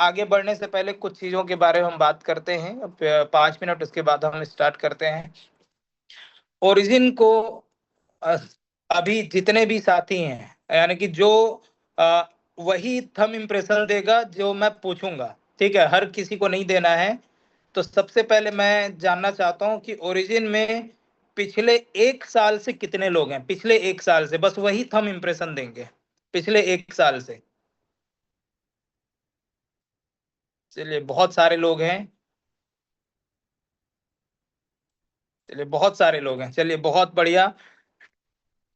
आगे बढ़ने से पहले कुछ चीजों के बारे में हम बात करते हैं। अब 5 मिनट, उसके बाद हम स्टार्ट करते हैं। ओरिजिन को अ, अभी जितने भी साथी हैं, यानी कि जो अ, वही थंब इम्प्रेशन देगा जो मैं पूछूंगा, ठीक है, हर किसी को नहीं देना है। तो सबसे पहले मैं जानना चाहता हूं कि ओरिजिन में पिछले 1 साल से कितने लोग हैं, पिछले 1 साल से, बस वही थंब इम्प्रेशन देंगे पिछले 1 साल से। चलिए, बहुत सारे लोग हैं। चलिए, बहुत सारे लोग हैं, चलिए बहुत बढ़िया।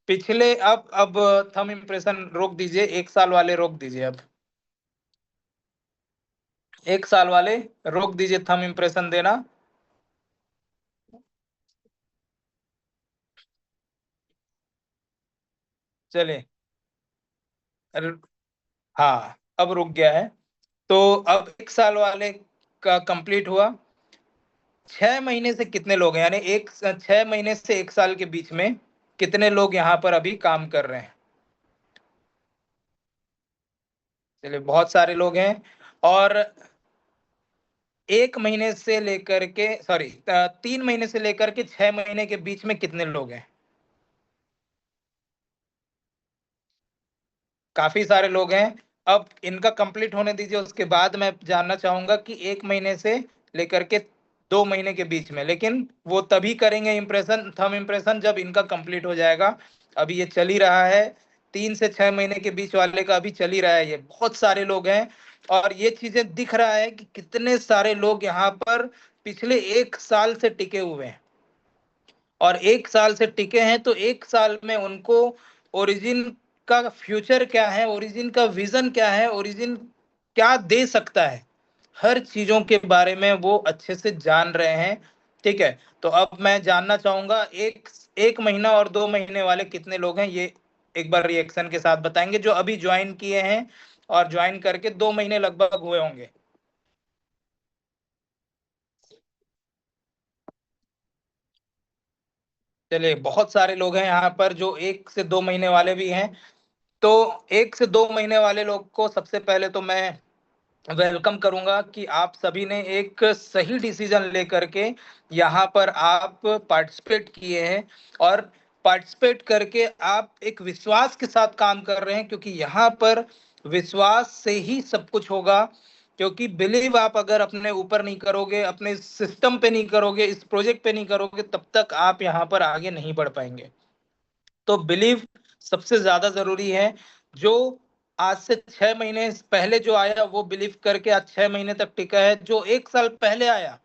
पिछले अब थंब इम्प्रेशन रोक दीजिए, 1 साल वाले रोक दीजिए अब। 1 साल वाले रोक दीजिए थंब इम्प्रेशन देना। चलिए। अरे, हाँ, अब रुक गया है। तो अब 1 साल वाले का कंप्लीट हुआ। 6 महीने से कितने लोग हैं, यानी 6 महीने से 1 साल के बीच में कितने लोग यहाँ पर अभी काम कर रहे हैं? चलिए, बहुत सारे लोग हैं। और 1 महीने से लेकर के, सॉरी, 3 महीने से लेकर के 6 महीने के बीच में कितने लोग हैं? काफी सारे लोग हैं। अब इनका कंप्लीट होने दीजिए, उसके बाद मैं जानना चाहूंगा कि 1 महीने से लेकर के 2 महीने के बीच में, लेकिन वो तभी करेंगे इम्प्रेशन, थंब इम्प्रेशन, जब इनका कंप्लीट हो जाएगा। अभी ये चल ही रहा है। 3 से 6 महीने के बीच वाले का अभी चल ही रहा है। ये बहुत सारे लोग हैं। और ये चीजें दिख रहा है कि कितने सारे लोग यहाँ पर पिछले 1 साल से टिके हुए हैं। और 1 साल से टिके हैं तो 1 साल में उनको ओरिजिन का फ्यूचर क्या है, ओरिजिन का विजन क्या है, ओरिजिन क्या दे सकता है, हर चीजों के बारे में वो अच्छे से जान रहे हैं। ठीक है। तो अब मैं जानना चाहूंगा, एक एक महीना और 2 महीने वाले कितने लोग हैं, ये एक बार रिएक्शन के साथ बताएंगे, जो अभी ज्वाइन किए हैं और ज्वाइन करके 2 महीने लगभग हुए होंगे। चलिए, बहुत सारे लोग हैं यहाँ पर जो 1 से 2 महीने वाले भी हैं। तो 1 से 2 महीने वाले लोग को सबसे पहले तो मैं वेलकम करूंगा कि आप सभी ने एक सही डिसीजन लेकर के यहाँ पर आप पार्टिसिपेट किए हैं। और पार्टिसिपेट करके आप एक विश्वास के साथ काम कर रहे हैं, क्योंकि यहाँ पर विश्वास से ही सब कुछ होगा। क्योंकि बिलीव आप अगर अपने ऊपर नहीं करोगे, अपने सिस्टम पे नहीं करोगे, इस प्रोजेक्ट पे नहीं करोगे, तब तक आप यहाँ पर आगे नहीं बढ़ पाएंगे। तो बिलीव सबसे ज्यादा जरूरी है। जो आज से 6 महीने पहले जो आया वो बिलीव करके आज 6 महीने तक टिका है, जो 1 साल पहले आया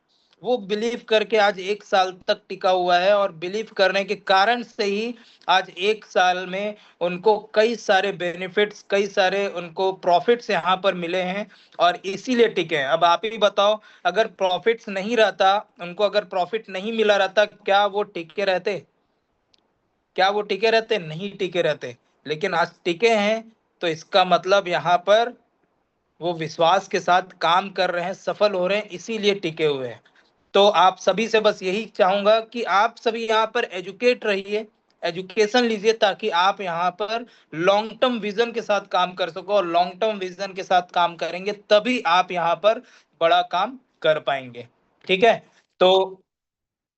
वो बिलीव करके आज 1 साल तक टिका हुआ है, और बिलीव करने के कारण से ही आज 1 साल में उनको कई सारे बेनिफिट्स, कई सारे उनको प्रॉफिट्स यहाँ पर मिले हैं, और इसीलिए टिके हैं। अब आप ही बताओ, अगर प्रॉफिट्स नहीं रहता, उनको अगर प्रॉफिट नहीं मिला रहता, क्या वो टिके रहते? क्या वो टिके रहते? नहीं टिके रहते। लेकिन आज टिके हैं, तो इसका मतलब यहाँ पर वो विश्वास के साथ काम कर रहे हैं, सफल हो रहे हैं, इसीलिए टिके हुए हैं। तो आप सभी से बस यही चाहूंगा कि आप सभी यहाँ पर एजुकेट रहिए, एजुकेशन लीजिए, ताकि आप यहाँ पर लॉन्ग टर्म विजन के साथ काम कर सको, और लॉन्ग टर्म विजन के साथ काम करेंगे तभी आप यहाँ पर बड़ा काम कर पाएंगे। ठीक है। तो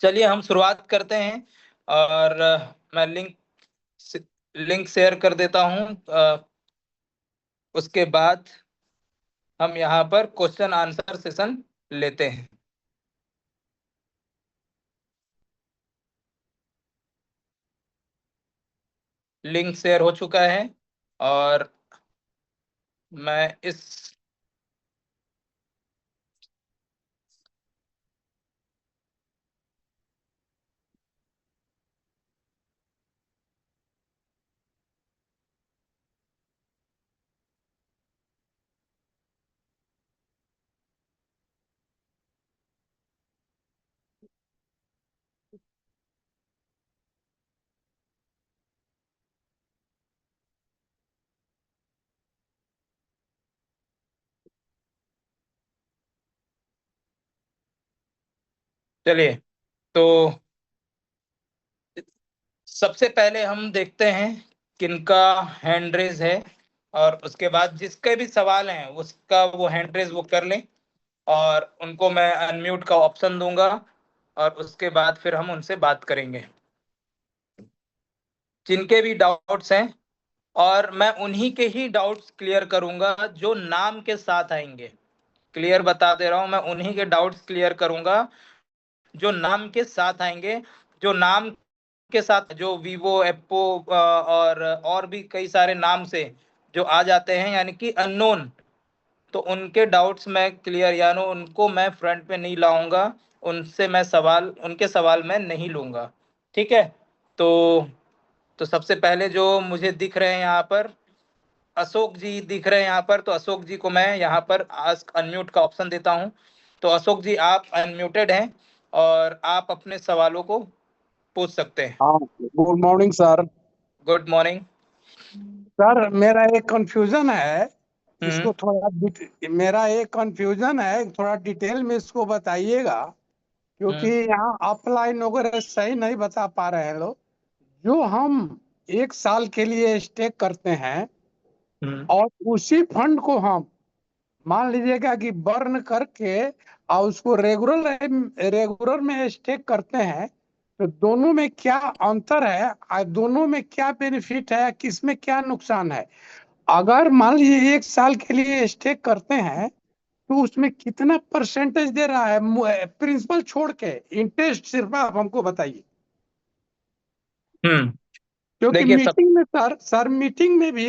चलिए हम शुरुआत करते हैं। और मैं लिंक शेयर कर देता हूं। उसके बाद हम यहाँ पर क्वेश्चन आंसर सेशन लेते हैं। लिंक शेयर हो चुका है। और मैं इस चलिए, तो सबसे पहले हम देखते हैं किनका हैंड रेज है। और उसके बाद जिसके भी सवाल हैं उसका वो हैंड रेज वो कर लें, और उनको मैं अनम्यूट का ऑप्शन दूंगा, और उसके बाद फिर हम उनसे बात करेंगे जिनके भी डाउट्स हैं। और मैं उन्हीं के ही डाउट्स क्लियर करूंगा जो नाम के साथ आएंगे। क्लियर बता दे रहा हूं, मैं उन्हीं के डाउट्स क्लियर करूंगा जो नाम के साथ आएंगे। जो नाम के साथ जो वीवो, एप्पो और भी कई सारे नाम से जो आ जाते हैं यानी कि अननोन, तो उनके डाउट्स मैं क्लियर यानी उनको मैं फ्रंट पे नहीं लाऊंगा, उनसे मैं सवाल उनके सवाल मैं नहीं लूंगा। ठीक है। तो सबसे पहले जो मुझे दिख रहे हैं यहाँ पर, अशोक जी दिख रहे हैं यहाँ पर, तो अशोक जी को मैं यहाँ पर आस्क अनम्यूट का ऑप्शन देता हूँ। तो अशोक जी आप अनम्यूटेड हैं और आप अपने सवालों को पूछ सकते हैं। हाँ, good morning sir. Good morning. Sir मेरा एक कंफ्यूजन है, हम्म। इसको थोड़ा मेरा एक कंफ्यूजन है, थोड़ा डिटेल में इसको बताइएगा, क्योंकि हम्म। यहाँ ऑफलाइन वगैरह सही नहीं बता पा रहे हैं लोग। जो हम 1 साल के लिए स्टे करते हैं हम्म। और उसी फंड को हम मान लीजिएगा कि बर्न करके और उसको रेगुलर रेगुलर में स्टे करते हैं, तो दोनों में क्या अंतर है और दोनों में क्या बेनिफिट है, किसमें क्या नुकसान है? अगर मान लीजिए 1 साल के लिए स्टे करते हैं तो उसमें कितना परसेंटेज दे रहा है प्रिंसिपल छोड़ के? इंटरेस्ट सिर्फ आप हमको बताइए, हम्म। क्योंकि देखिए सब, मीटिंग में सर मीटिंग में भी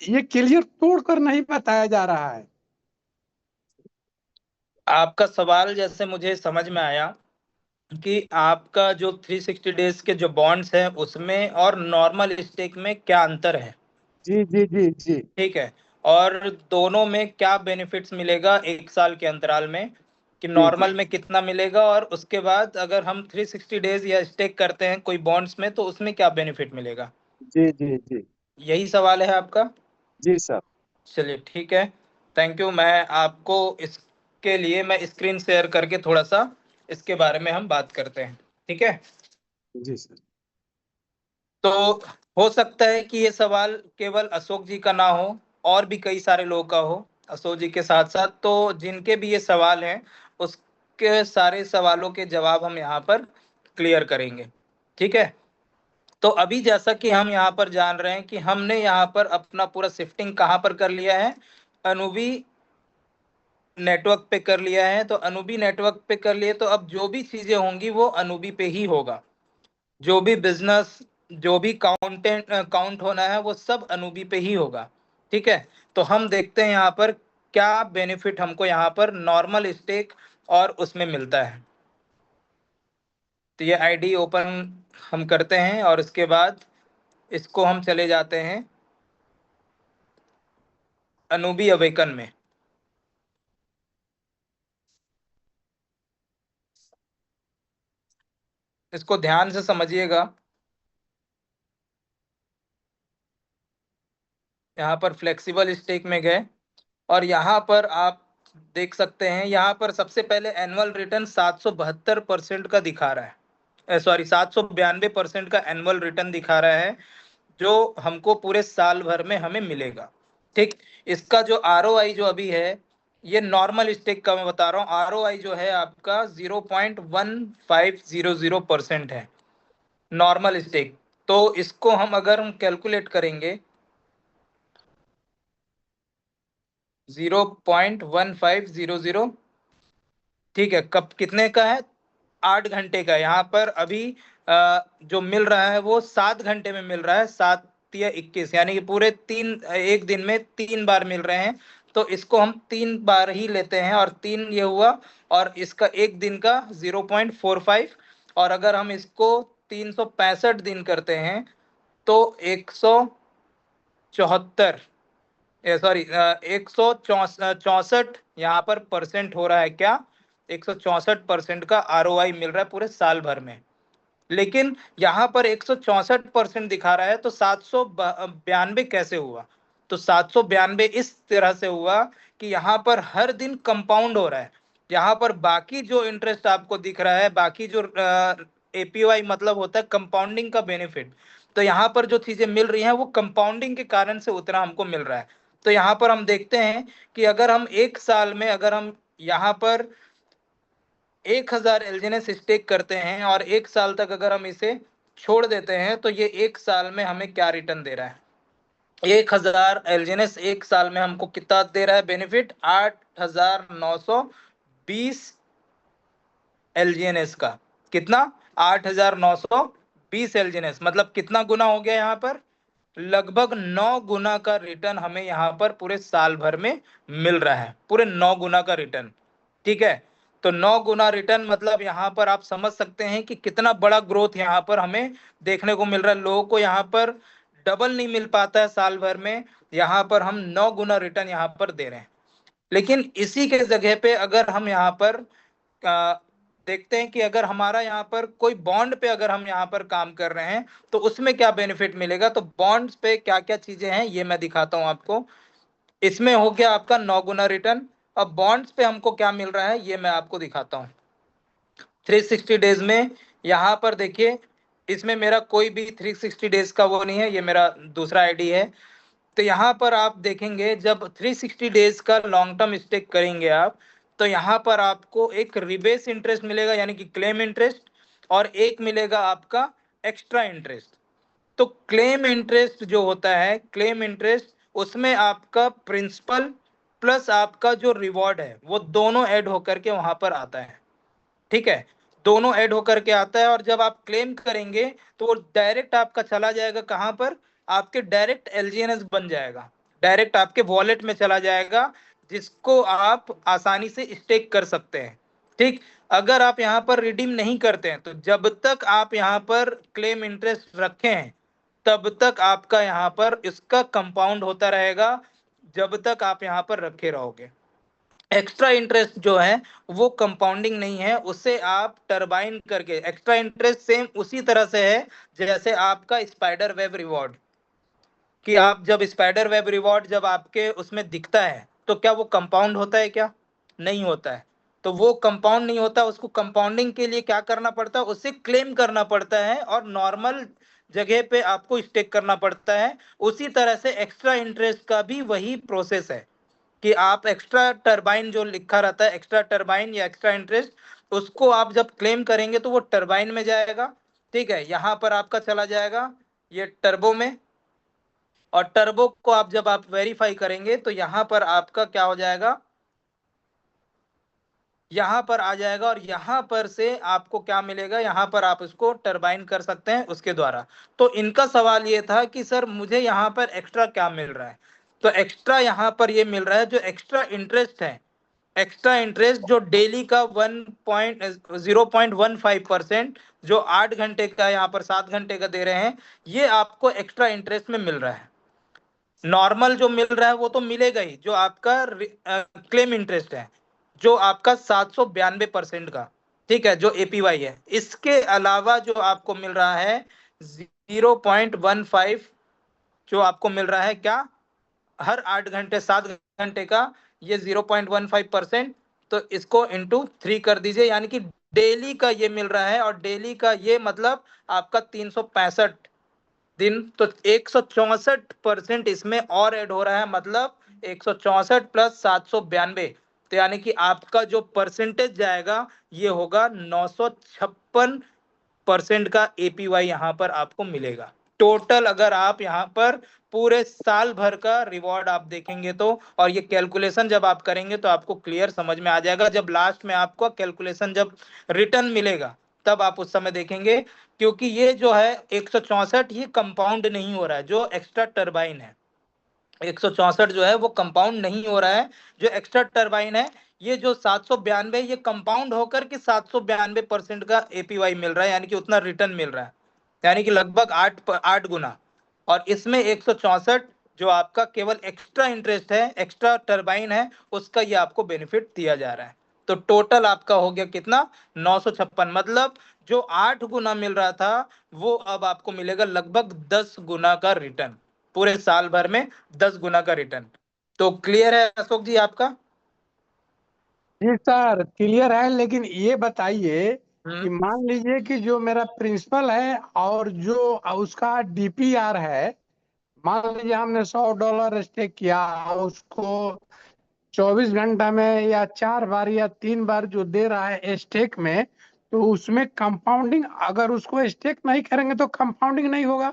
ये क्लियर तोड़ कर नहीं बताया जा रहा है। आपका सवाल जैसे मुझे समझ में आया कि आपका जो 360 डेज के जो बॉन्ड्स हैं उसमें और नॉर्मल स्टेक में क्या अंतर है। जी जी जी जी ठीक है। और दोनों में क्या बेनिफिट्स मिलेगा 1 साल के अंतराल में, कि जी जी नॉर्मल में कितना मिलेगा, और उसके बाद अगर हम 360 डेज या स्टेक करते हैं कोई बॉन्ड्स में तो उसमें क्या बेनिफिट मिलेगा। जी जी जी यही सवाल है आपका। जी सर। चलिए ठीक है। Thank you. मैं आपको इसके लिए मैं स्क्रीन शेयर करके थोड़ा सा इसके बारे में हम बात करते हैं। ठीक है। जी सर। तो हो सकता है कि ये सवाल केवल अशोक जी का ना हो, और भी कई सारे लोगों का हो अशोक जी के साथ साथ। तो जिनके भी ये सवाल हैं उसके सारे सवालों के जवाब हम यहाँ पर क्लियर करेंगे। ठीक है। तो अभी जैसा कि हम यहाँ पर जान रहे हैं कि हमने यहाँ पर अपना पूरा शिफ्टिंग कहाँ पर कर लिया है, अनुबी नेटवर्क पे कर लिया है। तो अनुबी नेटवर्क पे कर लिए, तो अब जो भी चीजें होंगी वो अनुबी पे ही होगा। जो भी बिजनेस, जो भी काउंट होना है वो सब अनुबी पे ही होगा। ठीक है। तो हम देखते हैं यहाँ पर क्या बेनिफिट हमको यहाँ पर नॉर्मल स्टेक और उसमें मिलता है। तो ये आईडी ओपन हम करते हैं और इसके बाद इसको हम चले जाते हैं अनुबी अवेकन में। इसको ध्यान से समझिएगा। यहाँ पर फ्लेक्सिबल स्टेक में गए और यहाँ पर आप देख सकते हैं, यहाँ पर सबसे पहले एनुअल रिटर्न 772% का दिखा रहा है, सॉरी 792% का एनुअल रिटर्न दिखा रहा है, जो हमको पूरे साल भर में हमें मिलेगा। ठीक। इसका जो आरओआई जो अभी है, ये नॉर्मल स्टेक का मैं बता रहा हूँ, आरओआई जो है आपका 0.1500% है नॉर्मल स्टेक। तो इसको हम अगर हम कैलकुलेट करेंगे 0.1500, ठीक है, कब कितने का है, 8 घंटे का। यहाँ पर अभी जो मिल रहा है वो 7 घंटे में मिल रहा है, 7 या 21, यानी कि पूरे एक दिन में 3 बार मिल रहे हैं। तो इसको हम 3 बार ही लेते हैं, और 3 ये हुआ, और इसका एक दिन का 0.45। और अगर हम इसको 365 दिन करते हैं तो 174, सॉरी 164 यहाँ पर परसेंट हो रहा है क्या, 164% का आरओआई मिल रहा है पूरे साल भर में। लेकिन यहाँ पर 164% दिखा रहा है, तो 792 कैसे हुआ। तो 792 इस तरह से हुआ कि यहाँ पर हर दिन कंपाउंड हो रहा है। यहाँ पर बाकी जो इंटरेस्ट आपको दिख रहा है, बाकी जो एपीवाई मतलब होता है कंपाउंडिंग का बेनिफिट, तो यहाँ पर जो चीजें मिल रही हैं वो कंपाउंडिंग के कारण से उतना हमको मिल रहा है। तो यहाँ पर हम देखते हैं कि अगर हम एक साल में अगर हम यहाँ पर 1000 एलजीएनएस स्टेक करते हैं और एक साल तक अगर हम इसे छोड़ देते हैं तो ये एक साल में हमें क्या रिटर्न दे रहा है। 1000 एलजीएनएस एक साल में हमको कितना दे रहा है बेनिफिट, 8920 एलजीएनएस का। कितना, 8920 एलजीएनएस, मतलब कितना गुना हो गया यहाँ पर, लगभग 9 गुना का रिटर्न हमें यहाँ पर पूरे साल भर में मिल रहा है, पूरे 9 गुना का रिटर्न। ठीक है, तो 9 गुना रिटर्न मतलब यहाँ पर आप समझ सकते हैं कि कितना बड़ा ग्रोथ यहाँ पर हमें देखने को मिल रहा है। लोगों को यहाँ पर डबल नहीं मिल पाता है साल भर में, यहाँ पर हम 9 गुना रिटर्न यहाँ पर दे रहे हैं। लेकिन इसी के जगह पे अगर हम यहाँ पर देखते हैं कि अगर हमारा यहाँ पर कोई बॉन्ड पे अगर हम यहाँ पर काम कर रहे हैं तो उसमें क्या बेनिफिट मिलेगा। तो बॉन्ड्स पे क्या क्या चीजें हैं ये मैं दिखाता हूं आपको। इसमें हो गया आपका 9 गुना रिटर्न। अब बॉन्ड्स पे हमको क्या मिल रहा है ये मैं आपको दिखाता हूं। 360 डेज में यहाँ पर देखिए, इसमें मेरा कोई भी 360 डेज का वो नहीं है, ये मेरा दूसरा आईडी है। तो यहाँ पर आप देखेंगे जब 360 डेज का लॉन्ग टर्म स्टेक करेंगे आप, तो यहाँ पर आपको एक रिबेस इंटरेस्ट मिलेगा यानी कि क्लेम इंटरेस्ट, और एक मिलेगा आपका एक्स्ट्रा इंटरेस्ट। तो क्लेम इंटरेस्ट जो होता है, क्लेम इंटरेस्ट, उसमें आपका प्रिंसिपल प्लस आपका जो रिवॉर्ड है वो दोनों ऐड होकर के वहां पर आता है। ठीक है, दोनों ऐड होकर के आता है, और जब आप क्लेम करेंगे तो वो डायरेक्ट आपका चला जाएगा कहां पर, आपके डायरेक्ट एलजीएनएस बन जाएगा, डायरेक्ट आपके वॉलेट में चला जाएगा, जिसको आप आसानी से स्टेक कर सकते हैं। ठीक, अगर आप यहाँ पर रिडीम नहीं करते हैं तो जब तक आप यहाँ पर क्लेम इंटरेस्ट रखे हैं तब तक आपका यहाँ पर इसका कंपाउंड होता रहेगा, जब तक आप यहाँ पर रखे रहोगे। एक्स्ट्रा इंटरेस्ट जो है वो कंपाउंडिंग नहीं है, उससे आप टरबाइन करके, एक्स्ट्रा इंटरेस्ट सेम उसी तरह से है जैसे आपका स्पाइडर वेब रिवॉर्ड, कि आप जब स्पाइडर वेब रिवॉर्ड जब आपके उसमें दिखता है तो क्या वो कंपाउंड होता है, क्या नहीं होता है। तो वो कंपाउंड नहीं होता, उसको कंपाउंडिंग के लिए क्या करना पड़ता है, उससे क्लेम करना पड़ता है और नॉर्मल जगह पे आपको स्टेक करना पड़ता है। उसी तरह से एक्स्ट्रा इंटरेस्ट का भी वही प्रोसेस है कि आप एक्स्ट्रा टरबाइन जो लिखा रहता है, एक्स्ट्रा टरबाइन या एक्स्ट्रा इंटरेस्ट, उसको आप जब क्लेम करेंगे तो वो टरबाइन में जाएगा। ठीक है, यहाँ पर आपका चला जाएगा ये टर्बो में, और टर्बो को आप जब आप वेरीफाई करेंगे तो यहाँ पर आपका क्या हो जाएगा, यहाँ पर आ जाएगा, और यहाँ पर से आपको क्या मिलेगा, यहाँ पर आप इसको टरबाइन कर सकते हैं उसके द्वारा। तो इनका सवाल ये था कि सर मुझे यहाँ पर एक्स्ट्रा क्या मिल रहा है। तो एक्स्ट्रा यहाँ पर ये मिल रहा है जो एक्स्ट्रा इंटरेस्ट है, एक्स्ट्रा इंटरेस्ट जो डेली का 0.15% जो 8 घंटे का यहाँ पर 7 घंटे का दे रहे हैं, ये आपको एक्स्ट्रा इंटरेस्ट में मिल रहा है। नॉर्मल जो मिल रहा है वो तो मिलेगा ही, जो आपका क्लेम इंटरेस्ट है जो आपका 792% का, ठीक है, जो एपीवाई है। इसके अलावा जो आपको मिल रहा है 0.15, जो आपको मिल रहा है क्या, हर 8 घंटे 7 घंटे का ये 0.15%। तो इसको इंटू 3 कर दीजिए, यानी कि डेली का ये मिल रहा है, और डेली का ये मतलब आपका 365 दिन, तो 164% इसमें और ऐड हो रहा है, मतलब 164 प्लस 792, तो यानी कि आपका जो परसेंटेज जाएगा ये होगा 956% का एपीवाई यहाँ पर आपको मिलेगा टोटल। अगर आप यहाँ पर पूरे साल भर का रिवॉर्ड आप देखेंगे तो, और ये कैलकुलेशन जब आप करेंगे तो आपको क्लियर समझ में आ जाएगा। जब लास्ट में आपको कैलकुलेशन जब रिटर्न मिलेगा तब आप उस समय देखेंगे, क्योंकि ये जो है 164 ये कंपाउंड नहीं हो रहा है, जो एक्स्ट्रा टरबाइन है 164 जो है वो कंपाउंड नहीं हो रहा है। जो एक्स्ट्रा टरबाइन है ये जो 792 ये कंपाउंड होकर के 792% का एपीवाई मिल रहा है, यानी कि उतना रिटर्न मिल रहा है, यानी कि लगभग 8 गुना। और इसमें 164 जो आपका केवल एक्स्ट्रा इंटरेस्ट है, एक्स्ट्रा टरबाइन है, उसका ये आपको बेनिफिट दिया जा रहा है। तो टोटल आपका हो गया कितना, 956, मतलब जो 8 गुना मिल रहा था वो अब आपको मिलेगा लगभग 10 गुना का रिटर्न, पूरे साल भर में 10 गुना का रिटर्न। तो क्लियर है अशोक जी आपका? जी सर क्लियर है, लेकिन ये बताइए कि मान लीजिए कि जो मेरा प्रिंसिपल है और जो उसका डीपीआर है, मान लीजिए हमने $100 स्टेक किया, उसको 24 घंटा में या 4 बार या 3 बार जो दे रहा है स्टेक में, तो उसमें कंपाउंडिंग, अगर उसको स्टेक नहीं करेंगे तो कंपाउंडिंग नहीं होगा।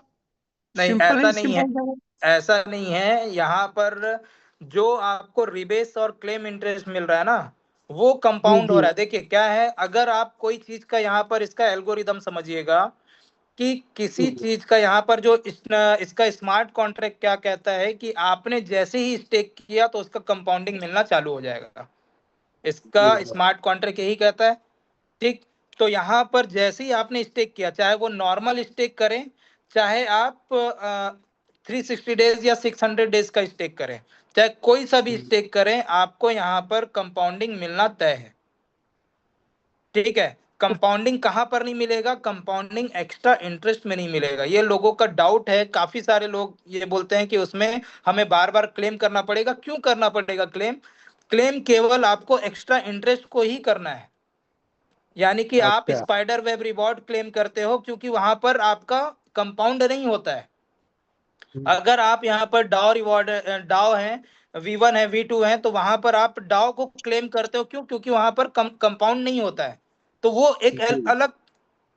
नहीं, सिंपल ऐसा ही नहीं है। सिंपल। ऐसा नहीं है, यहाँ पर जो आपको रिबेस और क्लेम इंटरेस्ट मिल रहा है ना, वो जी कंपाउंड हो जी। रहा है। देखिए क्या है, अगर आप कोई चीज का यहाँ पर इसका एल्गोरिदम समझिएगा कि किसी चीज का यहाँ पर जो इसका स्मार्ट कॉन्ट्रैक्ट क्या कहता है कि आपने जैसे ही स्टेक किया तो उसका कंपाउंडिंग मिलना चालू हो जाएगा। इसका स्मार्ट कॉन्ट्रैक्ट यही कहता है। ठीक। तो यहाँ पर जैसे ही आपने स्टेक किया, चाहे वो नॉर्मल स्टेक करें, चाहे आप 360 डेज या 600 डेज का स्टेक करें, चाहे कोई सा भी स्टेक करें, आपको यहाँ पर कंपाउंडिंग मिलना तय है। ठीक है। कंपाउंडिंग कहां पर नहीं मिलेगा? कंपाउंडिंग एक्स्ट्रा इंटरेस्ट में नहीं मिलेगा। ये लोगों का डाउट है, काफी सारे लोग ये बोलते हैं कि उसमें हमें बार बार क्लेम करना पड़ेगा। क्यों करना पड़ेगा क्लेम? क्लेम केवल आपको एक्स्ट्रा इंटरेस्ट को ही करना है। यानी कि आप अच्छा। स्पाइडर वेब रिवॉर्ड क्लेम करते हो क्योंकि वहां पर आपका कंपाउंड नहीं होता है। अगर आप यहाँ पर डाउ रिवॉर्ड, डाउ है, V1 है, V2 है, तो वहां पर आप डाउ को क्लेम करते हो। क्यों? क्योंकि वहां पर कंपाउंड नहीं होता है। तो वो एक जी। अलग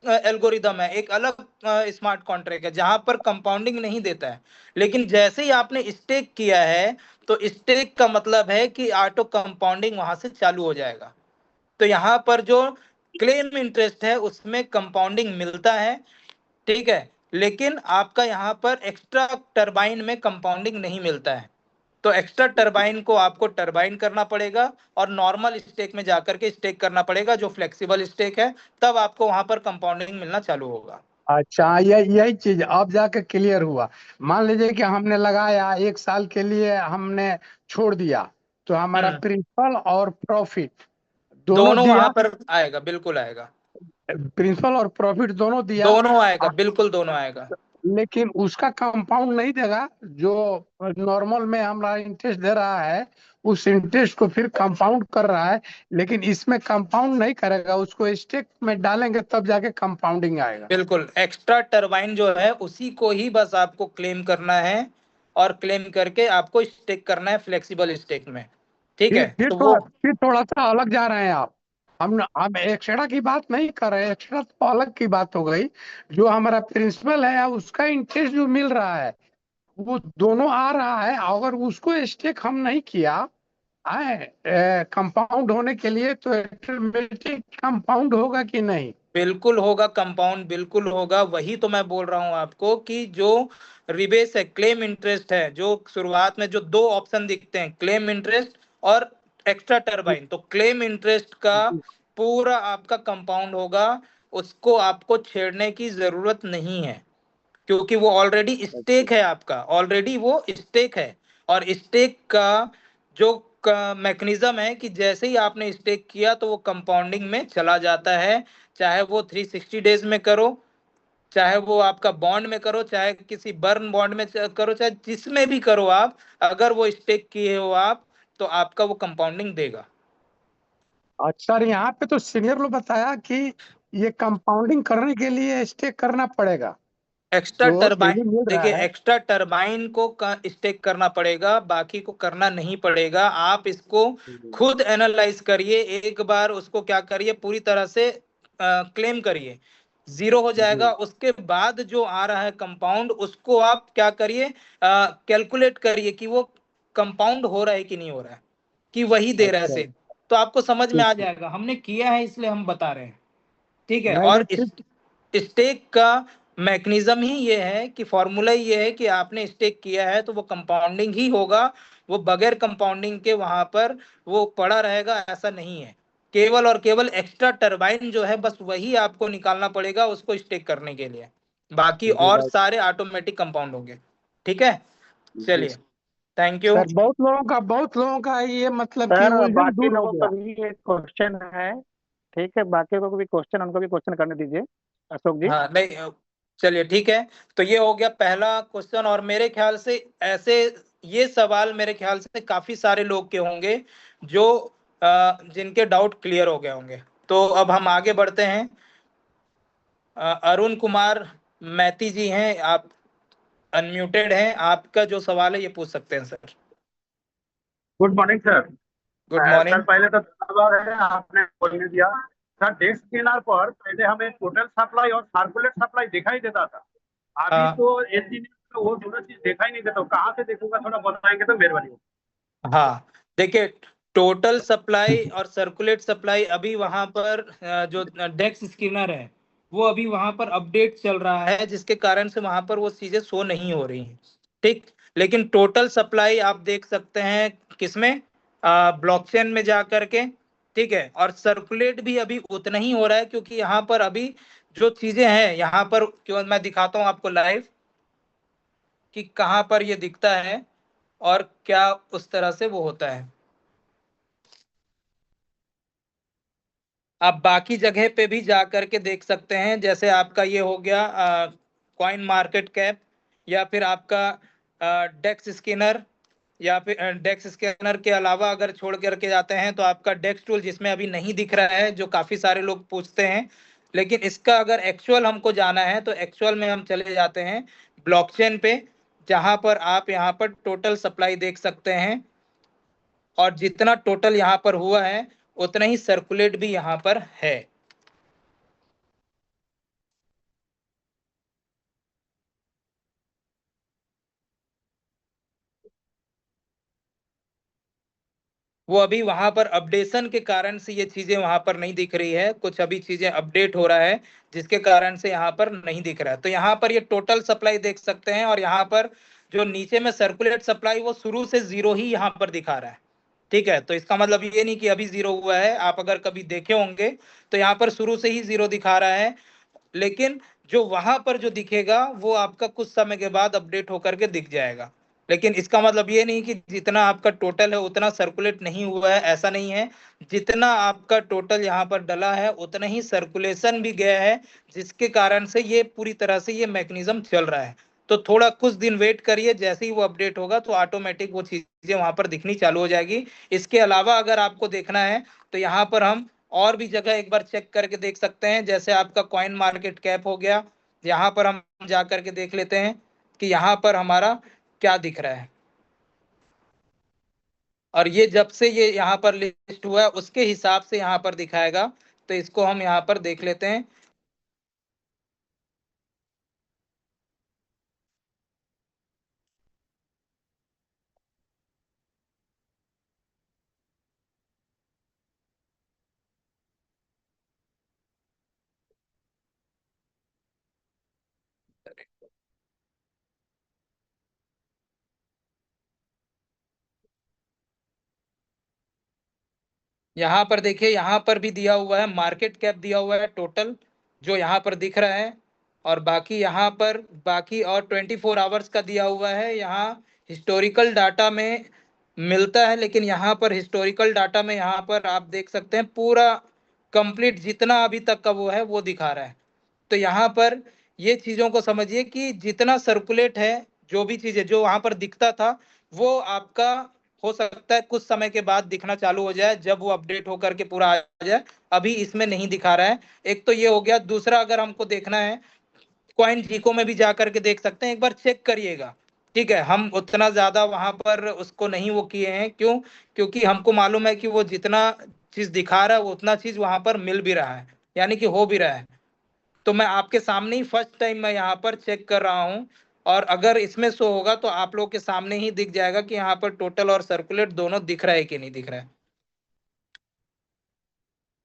एल्गोरिदम है, एक अलग स्मार्ट कॉन्ट्रैक्ट है जहां पर कंपाउंडिंग नहीं देता है। लेकिन जैसे ही आपने स्टेक किया है, तो स्टेक का मतलब है कि ऑटो कंपाउंडिंग वहां से चालू हो जाएगा। तो यहाँ पर जो क्लेम इंटरेस्ट है उसमें कंपाउंडिंग मिलता है। ठीक है। लेकिन आपका यहाँ पर एक्स्ट्रा टरबाइन में कंपाउंडिंग नहीं मिलता है। तो एक्स्ट्रा टरबाइन को आपको टरबाइन करना पड़ेगा और नॉर्मल स्टेक में जाकर के स्टेक करना पड़ेगा, जो फ्लेक्सिबल स्टेक है, तब आपको वहां पर कंपाउंडिंग मिलना चालू होगा। अच्छा, यही चीज अब जाके क्लियर हुआ। मान लीजिए कि हमने लगाया 1 साल के लिए, हमने छोड़ दिया, तो हमारा हम्म। प्रिंसिपल और प्रॉफिट दोनों दोनों वहां दिया। पर आएगा, बिल्कुल आएगा। प्रिंसिपल और प्रॉफिट दोनों दिया। दोनों आएगा, बिल्कुल दोनों आएगा। लेकिन उसका कंपाउंड नहीं देगा। जो नॉर्मल में हमारा इंटरेस्ट दे रहा है, उस इंटरेस्ट को फिर कंपाउंड कर रहा है। लेकिन इसमें कंपाउंड नहीं करेगा, उसको स्टेक में डालेंगे तब जाके कंपाउंडिंग आएगा। बिल्कुल, एक्स्ट्रा टरबाइन जो है उसी को ही बस आपको क्लेम करना है, और क्लेम करके आपको स्टेक करना है फ्लेक्सिबल स्टेक में। ठीक फिर है। फिर तो वो थोड़ा फिर थोड़ा सा अलग जा रहे हैं आप। हम एक्स्ट्रा की बात नहीं कर रहे हैं, एक्स्ट्रा तो अलग की बात हो गई। जो हमारा प्रिंसिपल है उसका इंटरेस्ट जो मिल रहा है, वो दोनों आ रहा है। अगर उसको स्टेक हम नहीं किया आए कंपाउंड होने के लिए, तो ऑटोमेटिक कंपाउंड होगा कि नहीं? बिल्कुल होगा, कंपाउंड बिल्कुल होगा। वही तो मैं बोल रहा हूं आपको कि जो रिबेस है, क्लेम इंटरेस्ट है, जो शुरुआत में जो दो ऑप्शन दिखते हैं, क्लेम इंटरेस्ट और एक्स्ट्रा टरबाइन, तो क्लेम इंटरेस्ट का पूरा आपका कंपाउंड होगा। उसको आपको छेड़ने की जरूरत नहीं है, क्योंकि वो ऑलरेडी स्टेक है, आपका ऑलरेडी वो स्टेक है। और स्टेक का जो मैकेनिज्म है कि जैसे ही आपने स्टेक किया तो वो कंपाउंडिंग में चला जाता है। चाहे वो 360 डेज में करो, चाहे वो आपका बॉन्ड में करो, चाहे किसी बर्न बॉन्ड में करो, चाहे जिसमें भी करो आप, अगर वो स्टेक किए हो आप, तो आपका वो कंपाउंडिंग देगा। अच्छा सर, यहाँ पे तो सीनियर लोग बताया कि ये कंपाउंडिंग करने के लिए स्टेक करना पड़ेगा। एक्स्ट्रा जो टरबाइन, डेली मिल रहा देखिए है। एक्स्ट्रा टरबाइन को स्टेक करना पड़ेगा, बाकी को करना नहीं पड़ेगा। आप इसको खुद एनालाइज करिए, एक बार उसको क्या करिए, पूरी तरह से क्लेम करिए, जीरो हो जाएगा। जी। उसके बाद जो आ रहा है कंपाउंड, उसको आप क्या करिए, कैलकुलेट करिए कि वो कंपाउंड हो रहा है कि नहीं हो रहा है, कि वही दे रहा है अच्छा। सेम। तो आपको समझ में ठीक आ है। जाएगा, हमने किया है इसलिए हम बता रहे हैं। ठीक है। नहीं नहीं, और ठीक। स्टेक का मैकेनिज्म ही ये है कि फॉर्मूला ये है कि आपने स्टेक किया है तो वो कंपाउंडिंग ही होगा। वो बगैर कंपाउंडिंग के वहां पर वो पड़ा रहेगा, ऐसा नहीं है। केवल और केवल एक्स्ट्रा टरबाइन जो है, बस वही आपको निकालना पड़ेगा उसको स्टेक करने के लिए। बाकी जी और भाई। सारे ऑटोमेटिक कंपाउंड होंगे। ठीक है। जी चलिए, थैंक यू। सर, बहुत लोगों का ये मतलब कि सर उलझन बाकी दूर हो लोगों का गया। भी एक क्वेश्चन है। ठीक है, बाकी को भी क्वेश्चन, उनको भी क्वेश्चन करने दीजिए। अशोक जी। हाँ, नहीं, चलिए ठीक है। तो ये हो गया पहला क्वेश्चन, और मेरे ख्याल से ऐसे ये सवाल मेरे ख्याल से काफी सारे लोग के होंगे जो जिनके डाउट क्लियर हो गए होंगे। तो अब हम आगे बढ़ते हैं। अरुण कुमार मैती जी हैं आप, अनम्यूटेड हैं, आपका जो सवाल है ये पूछ सकते हैं sir. Good morning sir. Good sir morning. पहले तो धन्यवाद है आपने बोलने दिया। सर डेस्क स्कैनर पर पहले हमें टोटल सप्लाई और सर्कुलेट सप्लाई दिखाई देता था, अभी हाँ तो एलजी में वो दोनों चीज दिखाई नहीं देता। कहाँ से देखूंगा, थोड़ा बताएंगे तो मेहरबानी होगी। हाँ, देखिए टोटल सप्लाई और सर्कुलेट सप्लाई अभी वहां पर जो डेक्स स्कैनर है वो अभी वहां पर अपडेट चल रहा है, जिसके कारण से वहां पर वो चीजें शो नहीं हो रही हैं। ठीक, लेकिन टोटल सप्लाई आप देख सकते हैं किसमें, ब्लॉकचेन में जा करके। ठीक है, और सर्कुलेट भी अभी उतना ही हो रहा है, क्योंकि यहाँ पर अभी जो चीजें हैं यहाँ पर, क्यों मैं दिखाता हूँ आपको लाइव कि कहाँ पर ये दिखता है और क्या उस तरह से वो होता है। आप बाकी जगह पे भी जा करके देख सकते हैं, जैसे आपका ये हो गया कॉइन मार्केट कैप, या फिर आपका डेक्स स्कैनर, या फिर डेक्स स्कैनर के अलावा अगर छोड़ करके जाते हैं तो आपका डेक्स टूल, जिसमें अभी नहीं दिख रहा है, जो काफी सारे लोग पूछते हैं। लेकिन इसका अगर एक्चुअल हमको जाना है तो एक्चुअल में हम चले जाते हैं ब्लॉकचेन पे, जहां पर आप यहाँ पर टोटल सप्लाई देख सकते हैं, और जितना टोटल यहाँ पर हुआ है उतना ही सर्कुलेट भी यहाँ पर है। वो अभी वहां पर अपडेशन के कारण से ये चीजें वहां पर नहीं दिख रही है, कुछ अभी चीजें अपडेट हो रहा है जिसके कारण से यहाँ पर नहीं दिख रहा है। तो यहाँ पर ये टोटल सप्लाई देख सकते हैं, और यहाँ पर जो नीचे में सर्कुलेट सप्लाई वो शुरू से जीरो ही यहाँ पर दिखा रहा है। ठीक है, तो इसका मतलब ये नहीं कि अभी जीरो हुआ है, आप अगर कभी देखे होंगे तो यहाँ पर शुरू से ही जीरो दिखा रहा है। लेकिन जो वहां पर जो दिखेगा वो आपका कुछ समय के बाद अपडेट होकर के दिख जाएगा। लेकिन इसका मतलब ये नहीं कि जितना आपका टोटल है उतना सर्कुलेट नहीं हुआ है, ऐसा नहीं है। जितना आपका टोटल यहाँ पर डला है उतना ही सर्कुलेशन भी गया है, जिसके कारण से ये पूरी तरह से ये मैकेनिज्म चल रहा है। तो थोड़ा कुछ दिन वेट करिए, जैसे ही वो अपडेट होगा तो ऑटोमेटिक वो चीजें वहां पर दिखनी चालू हो जाएगी। इसके अलावा अगर आपको देखना है तो यहाँ पर हम और भी जगह एक बार चेक करके देख सकते हैं, जैसे आपका कॉइन मार्केट कैप हो गया, यहाँ पर हम जा करके देख लेते हैं कि यहाँ पर हमारा क्या दिख रहा है। और ये जब से ये यहाँ पर लिस्ट हुआ है उसके हिसाब से यहाँ पर दिखाएगा, तो इसको हम यहाँ पर देख लेते हैं। यहाँ पर देखिए, यहाँ पर भी दिया हुआ है, मार्केट कैप दिया हुआ है टोटल जो यहाँ पर दिख रहा है, और बाकी यहाँ पर बाकी और 24 आवर्स का दिया हुआ है। यहाँ हिस्टोरिकल डाटा में मिलता है, लेकिन यहाँ पर हिस्टोरिकल डाटा में यहाँ पर आप देख सकते हैं पूरा कंप्लीट जितना अभी तक का वो है वो दिखा रहा है। तो यहाँ पर ये चीजों को समझिए कि जितना सर्कुलेट है, जो भी चीजें जो वहां पर दिखता था वो आपका हो सकता है कुछ समय के बाद दिखना चालू हो जाए, जब वो अपडेट होकर के पूरा आ जाए। अभी इसमें नहीं दिखा रहा है। एक तो ये हो गया, दूसरा अगर हमको देखना है कॉइन जीको में भी जा करके देख सकते हैं, एक बार चेक करिएगा। ठीक है, हम उतना ज्यादा वहां पर उसको नहीं वो किए हैं, क्यों? क्योंकि हमको मालूम है कि वो जितना चीज दिखा रहा है वो उतना चीज वहां पर मिल भी रहा है, यानी कि हो भी रहा है। तो मैं आपके सामने ही फर्स्ट टाइम मैं यहाँ पर चेक कर रहा हूँ, और अगर इसमें शो होगा तो आप लोग के सामने ही दिख जाएगा कि यहाँ पर टोटल और सर्कुलेट दोनों दिख रहा है कि नहीं दिख रहा है।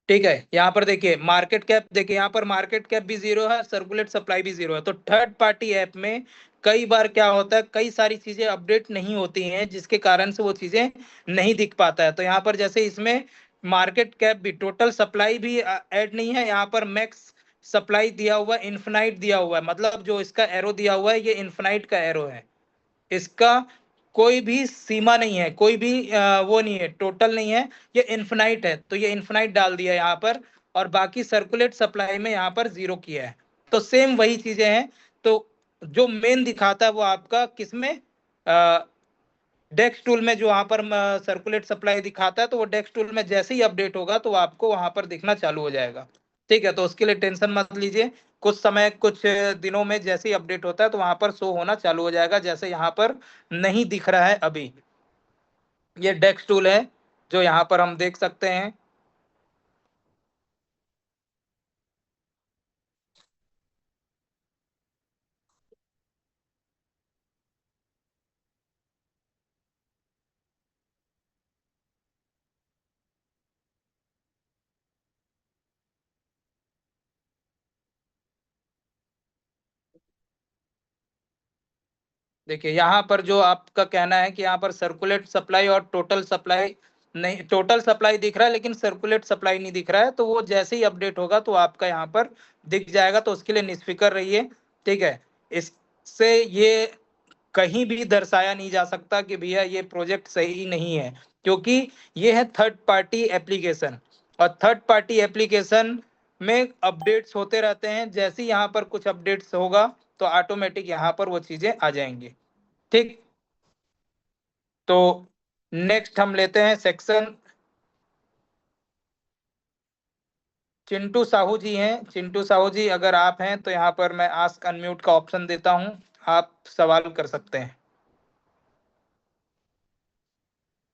ठीक है, यहाँ पर देखिए मार्केट कैप, देखिए यहाँ पर मार्केट कैप भी जीरो है, सर्कुलेट सप्लाई भी जीरो है। तो थर्ड पार्टी ऐप में कई बार क्या होता है, कई सारी चीजें अपडेट नहीं होती हैं, जिसके कारण से वो चीजें नहीं दिख पाता है। तो यहाँ पर जैसे इसमें मार्केट कैप भी, टोटल सप्लाई भी ऐड नहीं है, यहाँ पर मैक्स सप्लाई दिया हुआ है, इन्फिनाइट दिया हुआ है, मतलब जो इसका एरो दिया हुआ है ये इन्फिनाइट का एरो है। इसका कोई भी सीमा नहीं है, कोई भी वो नहीं है, टोटल नहीं है, ये इन्फिनाइट है। तो ये इन्फिनाइट डाल दिया यहाँ पर, और बाकी सर्कुलेट सप्लाई में यहाँ पर जीरो किया है। तो सेम वही चीजें हैं। तो जो मेन दिखाता है वो आपका किसमें, डेक्स टूल में, जो वहां पर सर्कुलेट सप्लाई दिखाता है, तो वो डेक्स टूल में जैसे ही अपडेट होगा तो आपको वहां पर दिखना चालू हो जाएगा। ठीक है, तो उसके लिए टेंशन मत लीजिए, कुछ समय कुछ दिनों में जैसे ही अपडेट होता है तो वहां पर शो होना चालू हो जाएगा, जैसे यहाँ पर नहीं दिख रहा है अभी। ये डेस्क टूल है जो यहाँ पर हम देख सकते हैं। देखिए यहाँ पर जो आपका कहना है कि यहाँ पर सर्कुलेट सप्लाई और टोटल सप्लाई नहीं, टोटल सप्लाई दिख रहा है लेकिन सर्कुलेट सप्लाई नहीं दिख रहा है, तो वो जैसे ही अपडेट होगा तो आपका यहाँ पर दिख जाएगा, तो उसके लिए निष्फिक्र रहिए। ठीक है, इससे ये कहीं भी दर्शाया नहीं जा सकता कि भैया ये प्रोजेक्ट सही नहीं है, क्योंकि ये है थर्ड पार्टी एप्लीकेशन, और थर्ड पार्टी एप्लीकेशन में अपडेट्स होते रहते हैं। जैसे ही यहाँ पर कुछ अपडेट्स होगा तो ऑटोमेटिक यहाँ पर वो चीजें आ जाएंगी। ठीक, तो नेक्स्ट हम लेते हैं सेक्शन। चिंटू साहू जी हैं। चिंटू साहू जी अगर आप हैं तो यहाँ पर मैं आस्क अनम्यूट का ऑप्शन देता हूँ, आप सवाल कर सकते हैं।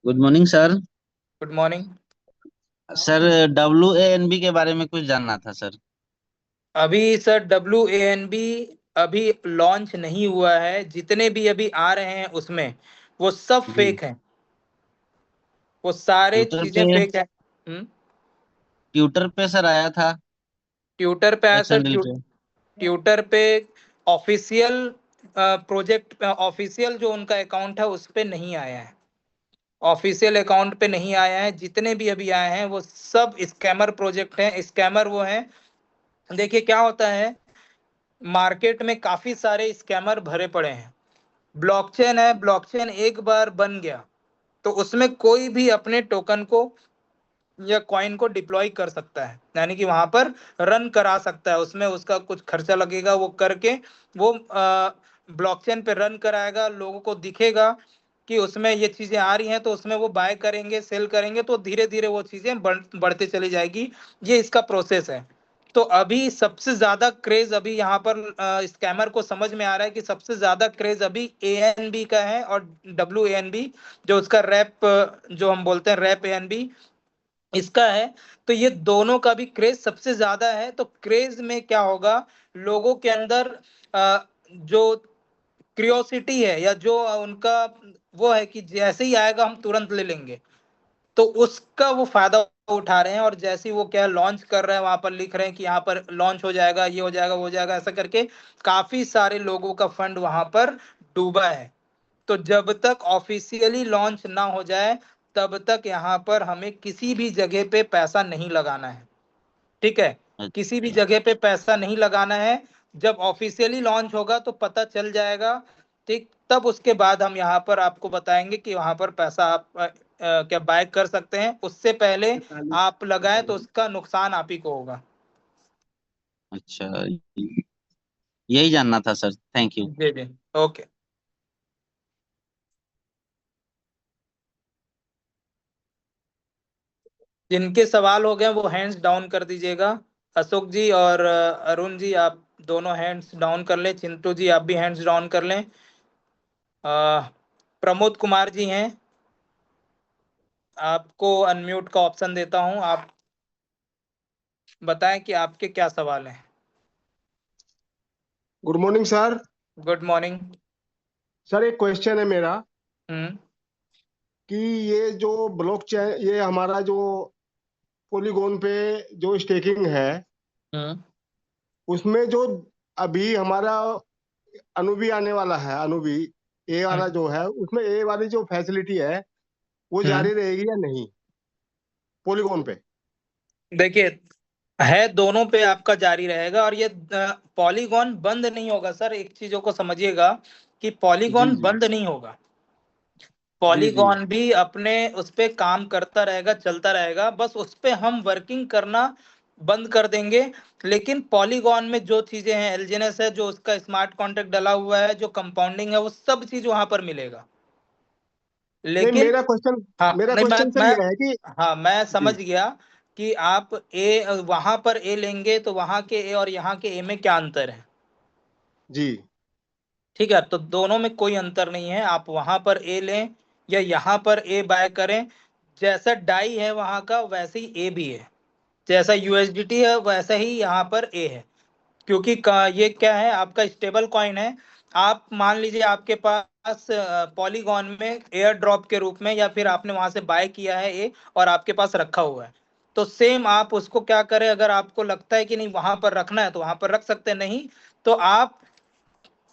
Good morning sir. Good morning. Sir WANB के बारे में कुछ जानना था सर। अभी सर WANB अभी लॉन्च नहीं हुआ है, जितने भी अभी आ रहे हैं उसमें वो सब जी। फेक हैं, वो सारे ट्विटर चीजें पे फेक है। ट्विटर पे सर आया था ट्विटर पे आया सर, एक्शन रिलेटेड। ट्विटर पे ऑफिशियल प्रोजेक्ट, ऑफिशियल जो उनका अकाउंट है उस पे नहीं आया है, ऑफिशियल अकाउंट पे नहीं आया है। जितने भी अभी आए हैं वो सब स्कैमर प्रोजेक्ट हैं, स्कैमर वो हैं। देखिए क्या होता है, मार्केट में काफी सारे स्कैमर भरे पड़े हैं। ब्लॉकचेन है, ब्लॉकचेन एक बार बन गया तो उसमें कोई भी अपने टोकन को या कॉइन को डिप्लॉय कर सकता है, यानी कि वहां पर रन करा सकता है। उसमें उसका कुछ खर्चा लगेगा, वो करके वो ब्लॉकचेन पे रन कराएगा, लोगों को दिखेगा कि उसमें ये चीजें आ रही हैं, तो उसमें वो बाय करेंगे, सेल करेंगे, तो धीरे धीरे वो चीजें बढ़ते चली जाएगी। ये इसका प्रोसेस है। तो अभी सबसे ज्यादा क्रेज अभी यहाँ पर स्कैमर को समझ में आ रहा है कि सबसे ज्यादा क्रेज अभी ANB का है, और WANB जो उसका रैप, जो हम बोलते हैं रैप ANB, इसका है। तो ये दोनों का भी क्रेज सबसे ज्यादा है। तो क्रेज में क्या होगा, लोगों के अंदर जो क्रियोसिटी है या जो उनका वो है कि जैसे ही आएगा हम तुरंत ले लेंगे, तो उसका वो फायदा उठा रहे हैं। और जैसे ही वो क्या लॉन्च कर रहे हैं, वहां पर लिख रहे हैं कि यहाँ पर लॉन्च हो जाएगा, ये हो जाएगा, वो हो जाएगा, ऐसा करके काफी सारे लोगों का फंड वहां पर डूबा है। तो जब तक ऑफिशियली लॉन्च ना हो जाए तब तक यहाँ पर हमें किसी भी जगह पे पैसा नहीं लगाना है। ठीक है, किसी भी अच्छा। जगह पे पैसा नहीं लगाना है। जब ऑफिशियली लॉन्च होगा तो पता चल जाएगा। ठीक, तब उसके बाद हम यहाँ पर आपको बताएंगे कि वहां पर पैसा आप क्या बाय कर सकते हैं। उससे पहले आप लगाएं तो उसका नुकसान आप ही को होगा। अच्छा, यही जानना था सर, थैंक यू। जी जी, ओके। जिनके सवाल हो गए वो हैंड्स डाउन कर दीजिएगा। अशोक जी और अरुण जी, आप दोनों हैंड्स डाउन कर लें। चिंटू जी आप भी हैंड्स डाउन कर लें। प्रमोद कुमार जी हैं, आपको अनम्यूट का ऑप्शन देता हूं, आप बताएं कि आपके क्या सवाल हैं। Good morning sir. Good morning. Sir एक क्वेश्चन है मेरा हम्म कि ये जो ब्लॉकचेन, ये हमारा जो पॉलीगॉन पे जो स्टेकिंग है, हम्म उसमें जो अभी हमारा अनुबी आने वाला है, अनुबी ए वाला हम्म जो है, उसमें ए वाली जो फैसिलिटी है वो हम्म। जारी रहेगी या नहीं पॉलीगॉन पे? देखिए, है दोनों पे आपका जारी रहेगा, और ये पॉलीगॉन बंद नहीं होगा सर। एक चीजों को समझिएगा कि जी पॉलीगॉन जी बंद नहीं होगा। जी जी। पॉलीगॉन भी अपने उस पे काम करता रहेगा, चलता रहेगा, बस उस पे हम वर्किंग करना बंद कर देंगे। लेकिन पॉलीगॉन में जो चीजें हैं, एलजीएनएस है, जो उसका स्मार्ट कॉन्ट्रैक्ट डला हुआ है, जो कंपाउंडिंग है, वो सब चीज वहां पर मिलेगा। नहीं, लेकिन हाँ, मेरा नहीं, क्वेश्चन सर मैं ये है कि हाँ मैं समझ जी गया। कि आप ए वहां पर ए लेंगे तो वहां के ए और यहाँ के ए में क्या अंतर है। जी ठीक है, तो दोनों में कोई अंतर नहीं है, आप वहां पर ए लें या यहाँ पर ए बाय करें, जैसा डाई है वहां का वैसे ही ए भी है, जैसा यूएसडीटी है वैसा ही यहाँ पर ए है। क्योंकि ये क्या है, आपका स्टेबल कॉइन है। आप मान लीजिए आपके पास पॉलीगॉन में एयर ड्रॉप के रूप में या फिर आपने वहां से बाय किया है ए और आपके पास रखा हुआ है, तो सेम आप उसको क्या करें, अगर आपको लगता है कि नहीं वहां पर रखना है तो वहां पर रख सकते हैं, नहीं तो आप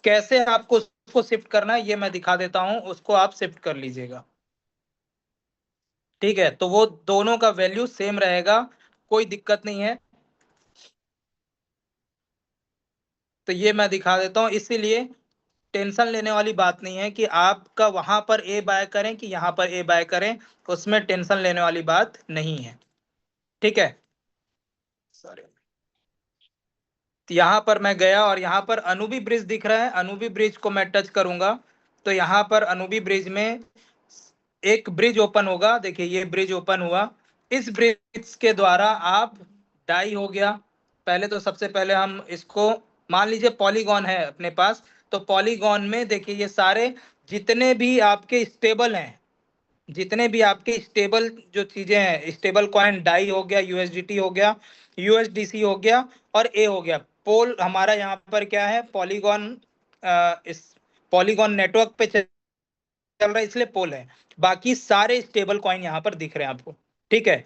कैसे आपको उसको शिफ्ट करना है ये मैं दिखा देता हूं, उसको आप शिफ्ट कर लीजिएगा। ठीक है, तो वो दोनों का वैल्यू सेम रहेगा, कोई दिक्कत नहीं है। तो ये मैं दिखा देता हूं, इसीलिए टेंशन लेने वाली बात नहीं है कि आपका वहां पर ए बाय करें कि यहाँ पर ए बाय करें, उसमें टेंशन लेने वाली बात नहीं है। ठीक है, सॉरी। यहाँ पर मैं गया और यहाँ पर अनुबी ब्रिज दिख रहा है, अनुबी ब्रिज को मैं टच करूंगा तो यहाँ पर अनुबी ब्रिज में एक ब्रिज ओपन होगा। देखिए ये ब्रिज ओपन हुआ, इस ब्रिज के द्वारा आप डाई हो गया। पहले तो सबसे पहले हम इसको मान लीजिए पॉलीगॉन है अपने पास, तो पॉलीगॉन में देखिए ये सारे जितने भी आपके स्टेबल हैं, जितने भी आपके स्टेबल जो चीजें हैं, स्टेबल कॉइन डाई हो गया, यूएसडीटी हो गया, यूएसडीसी हो गया और ए हो गया। पोल हमारा यहाँ पर क्या है, पॉलीगॉन, इस पॉलीगॉन नेटवर्क पे चल रहा है इसलिए पोल है। बाकी सारे स्टेबल कॉइन यहाँ पर दिख रहे हैं आपको। ठीक है,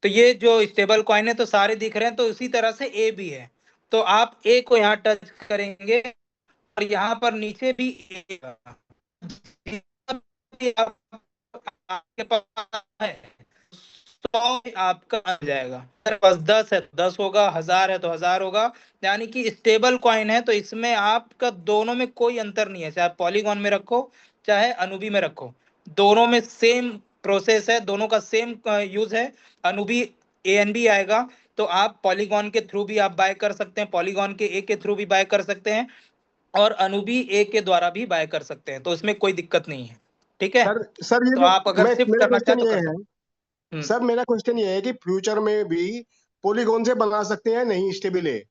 तो ये जो स्टेबल कॉइन है तो सारे दिख रहे हैं, तो उसी तरह से ए भी है। तो आप ए को यहाँ टच करेंगे और यहाँ पर नीचे भी ए आपके पास है, 100 आपका आ जाएगा। अगर पास 10 है तो 10 होगा, 1000 है तो 1000 होगा। यानी कि स्टेबल कॉइन है तो इसमें आपका दोनों में कोई अंतर नहीं है, चाहे पॉलीगॉन में रखो चाहे अनुबी में रखो, दोनों में सेम प्रोसेस है, दोनों का सेम यूज है। अनुबी एएनबी आएगा तो आप पॉलीगॉन के थ्रू भी आप बाय कर सकते हैं, पॉलीगॉन के ए के थ्रू भी बाय कर सकते हैं और अनुबी ए के द्वारा भी बाय कर सकते हैं, तो इसमें कोई दिक्कत नहीं है। ठीक है, सर। सर ये तो जो आप अगर मैं शिफ्ट मेरा करना चाहें क्वेश्चन तो ये कर है, सकते हैं। सर मेरा क्वेश्चन ये है कि फ्यूचर में भी पॉलीगॉन से बना सकते हैं नहीं स्टेबल है?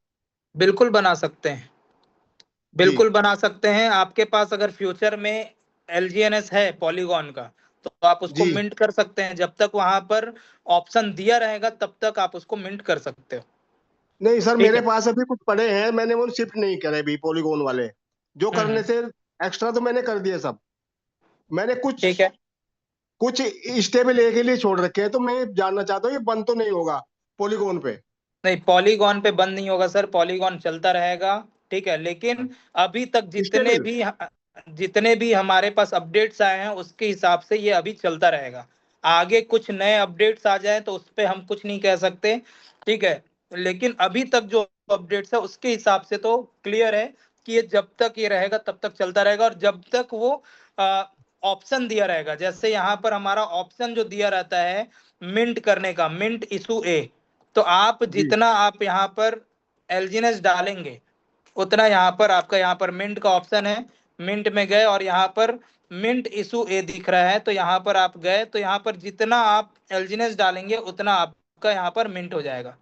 बिल्कुल बना सकते हैं, जी बिल्कुल बना सकते हैं। आपके पास अगर फ्यूचर में एलजीएनएस है पॉलीगॉन का तो आप उसको जी। मिंट कर सकते हैं, जब तक वहां पर ऑप्शन दिया रहेगा तब तक आप उसको मिंट कर सकते हो। नहीं सर, ठीक मेरे है। पास अभी कुछ पड़े हैं, मैंने वो शिफ्ट नहीं करे अभी पॉलीगॉन वाले। जो करने हम्म। से एक्स्ट्रा तो मैंने कर दिए सब। मैंने कुछ ठीक है, कुछ स्टेबल ए के लिए छोड़ रखे हैं, तो मैं जानना चाहता हूँ ये बंद तो नहीं होगा पॉलीगॉन पे? नहीं पॉलीगॉन पे बंद नहीं होगा सर, पॉलीगॉन चलता रहेगा। ठीक है, लेकिन अभी तक स्टेबल। जितने भी हमारे पास अपडेट्स आए हैं उसके हिसाब से ये अभी चलता रहेगा। आगे कुछ नए अपडेट्स आ जाए तो उस पर हम कुछ नहीं कह सकते। ठीक है, लेकिन अभी तक जो अपडेट्स है उसके हिसाब से तो क्लियर है कि ये जब तक ये रहेगा तब तक चलता रहेगा, और जब तक वो ऑप्शन दिया रहेगा, जैसे यहाँ पर हमारा ऑप्शन जो दिया रहता है मिंट करने का, मिंट इशू ए, तो आप जी जितना आप यहाँ पर एलजीएनएस डालेंगे उतना यहाँ पर आपका यहाँ पर मिंट का ऑप्शन है। मिंट में गए और यहाँ पर मिंट इशू ए दिख रहा है, तो यहाँ पर आप गए तो यहाँ पर जितना आप एलजीएनएस डालेंगे उतना आपका यहाँ पर मिंट हो जाएगा।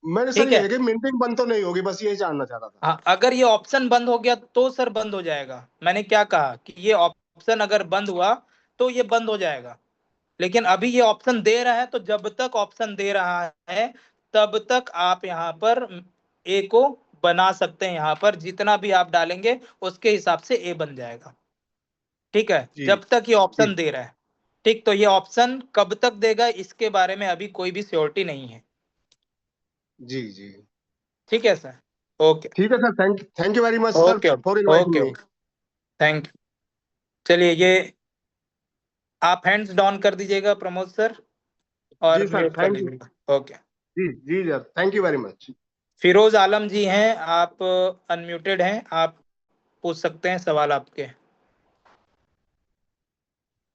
मैंने सर ठीक ये है, है कि मिंटिंग बंद तो नहीं होगी, बस ये जानना चाह रहा था। हाँ अगर ये ऑप्शन बंद हो गया तो सर बंद हो जाएगा। मैंने क्या कहा कि ये ऑप्शन अगर बंद हुआ तो ये बंद हो जाएगा, लेकिन अभी ये ऑप्शन दे रहा है तो जब तक ऑप्शन दे रहा है तब तक आप यहाँ पर ए को बना सकते हैं, यहाँ पर जितना भी आप डालेंगे उसके हिसाब से ए बन जाएगा। ठीक है, जी जब तक ये जी ऑप्शन दे रहा है। ठीक, तो ये ऑप्शन कब तक देगा इसके बारे में अभी कोई भी श्योरिटी नहीं है। जी जी। ठीक है सर, ओके ठीक है sir, thank you very much sir okay for inviting okay me. Okay, thank you. चलिए ये आप हैंड्स डाउन कर दीजिएगा प्रमोद सर जी और सर, म्यूट कर थैंक यू। लीजिएगा। ओके, जी जी sir, thank you very much. Firoz Alam ji हैं, आप अनम्यूटेड हैं, आप पूछ सकते हैं सवाल आपके।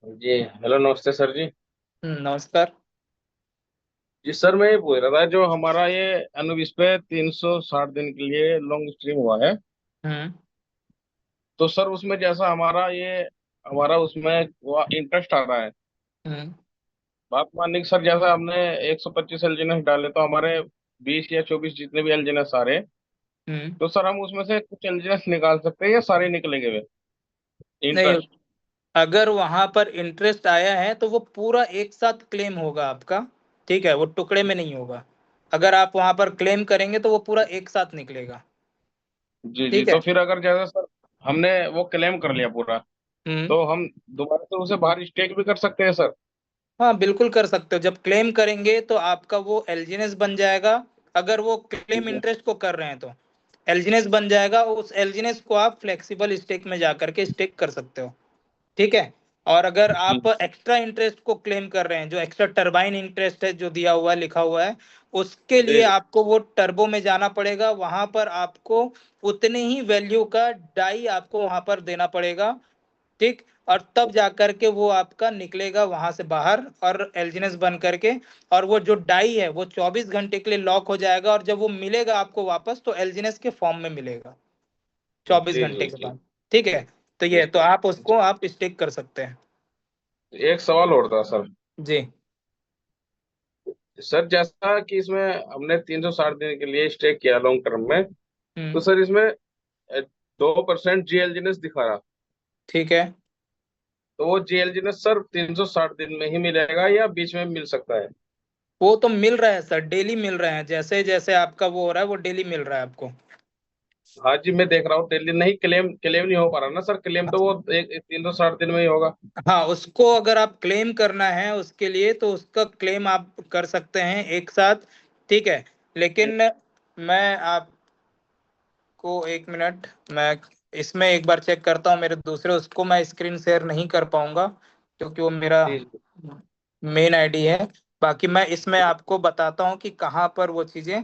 जी हेलो, नमस्ते सर जी। नमस्कार। जी सर, मैं ये पूछ रहा था, जो हमारा ये अनुविस पे 360 दिन के लिए लॉन्ग स्ट्रीम हुआ है, हम्म तो सर उसमें जैसा हमारा उसमें वो इंटरेस्ट आ रहा है, हम्म बात मानने की सर, जैसा हमने 125 एलजीनेस डाले तो हमारे 20 या 24 जितने भी एलजीनेस आ रहे, हम्म। तो सर हम उसमें से कुछ एलजीनेस निकाल सकते हैं या सारे निकलेंगे वे नहीं, इंटरेस्ट? अगर वहां पर इंटरेस्ट आया है तो वो पूरा एक साथ क्लेम होगा आपका। ठीक है, वो टुकड़े में नहीं होगा। अगर आप वहां पर क्लेम करेंगे तो वो पूरा एक साथ निकलेगा। जी जी, ठीक है। तो फिर अगर जैसा सर हमने वो क्लेम कर लिया पूरा, हम्म। तो हम दोबारा से उसे बाहर स्टेक भी कर सकते हैं सर? हाँ, बिल्कुल कर सकते हो। जब क्लेम करेंगे तो आपका वो एलजीनेस बन जाएगा। अगर वो क्लेम ठीक इंटरेस्ट को कर रहे हैं तो एलजीनेस बन जाएगा। उस एलजीनेस को आप फ्लेक्सिबल स्टेक में जाकर के स्टेक कर सकते हो। ठीक है। और अगर है। आप एक्स्ट्रा इंटरेस्ट को क्लेम कर रहे हैं, जो एक्स्ट्रा टरबाइन इंटरेस्ट है जो दिया हुआ है, लिखा हुआ है, उसके लिए जी आपको वो टर्बो में जाना पड़ेगा। वहां पर आपको उतने ही वैल्यू का डाई आपको वहां पर देना पड़ेगा। ठीक। और तब जाकर के वो आपका निकलेगा वहां से बाहर और एल्जिनस बन करके। और वो जो डाई है वो 24 घंटे के लिए लॉक हो जाएगा, और जब वो मिलेगा आपको वापस तो एल्जिनस के फॉर्म में मिलेगा 24 जी घंटे जी के जी बाद। ठीक है। तो जी ये तो आप उसको आप स्टिक कर सकते हैं। एक सवाल और था सर। जी। सर जैसा कि इसमें हमने 360 दिन के लिए स्टे किया लॉन्ग टर्म में, तो हम्म। सर इसमें 2% जीएलजीनेस दिखा रहा, ठीक है। तो वो जीएलजीनेस सर 360 दिन में ही मिलेगा या बीच में मिल सकता है? वो तो मिल रहा है सर, डेली मिल रहे हैं। जैसे जैसे आपका वो हो रहा है वो डेली मिल रहा है आपको। हाँ जी, मैं देख रहा हूँ दिल्ली नहीं, क्लेम क्लेम नहीं हो पा रहा ना सर, क्लेम तो वो एक 360 दिन में ही होगा। हाँ, उसको अगर आप क्लेम करना है उसके लिए तो उसका क्लेम आप कर सकते हैं एक साथ। ठीक है। लेकिन मैं आपको एक मिनट, मैं इसमें एक बार चेक करता हूँ। मेरे दूसरे उसको मैं स्क्रीन शेयर नहीं कर पाऊंगा क्योंकि वो मेरा जी मेन आईडी है। बाकी मैं इसमें आपको बताता हूँ कि कहाँ पर वो चीजें